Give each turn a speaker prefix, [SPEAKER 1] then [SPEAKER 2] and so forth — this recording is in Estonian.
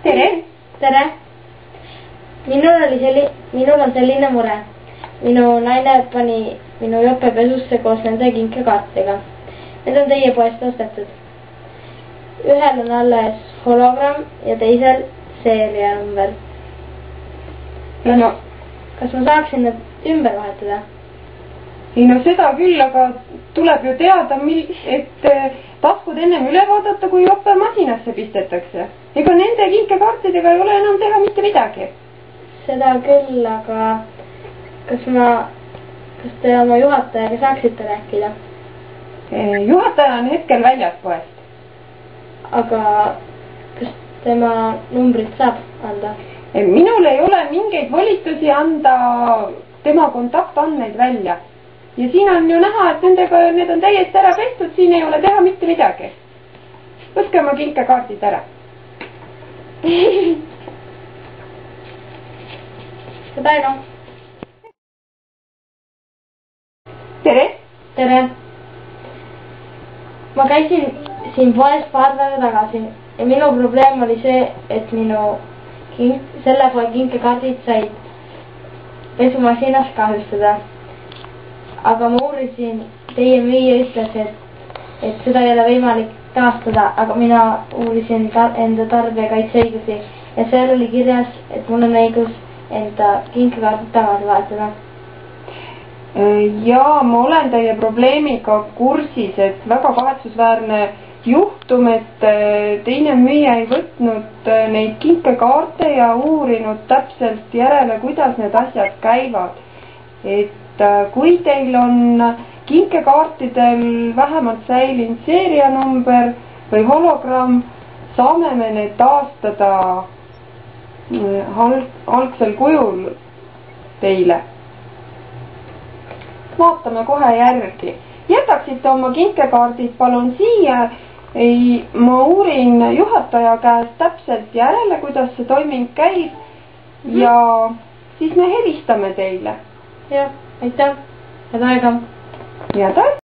[SPEAKER 1] tere!
[SPEAKER 2] Tere! Minul on selline mure. Minu naine pani minu jopepesusse koos nende kinkekaartidega. Need on teie poest ostetud. Ühel on alles hologramm ja teisel seerianumber. Kas ma saaksin need ümber vahetada?
[SPEAKER 1] Ei no seda küll, aga tuleb ju teada, et taskud ennem üle vaadata, kui jope masinasse pistetakse. Ega nende kinkekaartidega ei ole enam teha mitte midagi.
[SPEAKER 2] Seda küll, aga kas te oma juhatajaga saaksite rääkida?
[SPEAKER 1] Juhataja on hetkel väljas poest.
[SPEAKER 2] Aga kas tema numbrit saab anda?
[SPEAKER 1] Minul ei ole mingeid volitusi anda tema kontaktandmeid välja. Ja siin on ju näha, et need on täiesti ära pestud, siin ei ole teha mitte midagi. Võtke oma kinkekaardid ära.
[SPEAKER 2] Seda
[SPEAKER 1] Tere!
[SPEAKER 2] Tere! Ma käisin siin poes paar päeva tagasi ja minu probleem oli see, et selle poe kinkekaardid said pesumasinas kahjustada. Aga ma uurisin, teie müüja ütles, et seda ei ole võimalik taastada, aga mina uurisin enda tarbijakaitseõigusi ja seal oli kirjas, et mul on õigus enda kinkekaardid tagasi vahetada.
[SPEAKER 1] Ja ma olen teie probleemiga kursis, et väga kahetsusväärne juhtum, et teine müüja ei võtnud neid kinkekaarte ja uurinud täpselt järele, kuidas need asjad käivad. Et kui teil on kinkekaartidel vähemalt säilinud seerianumber või hologramm, saame me need taastada algsel kujul teile. Vaatame kohe järgi. Jätaksite oma kinkekaardid palun siia. Ma uurin juhataja käest täpselt järele, kuidas see toiming käib ja siis me helistame teile.
[SPEAKER 2] Jah, aitäh. Head aega.
[SPEAKER 1] Head aega.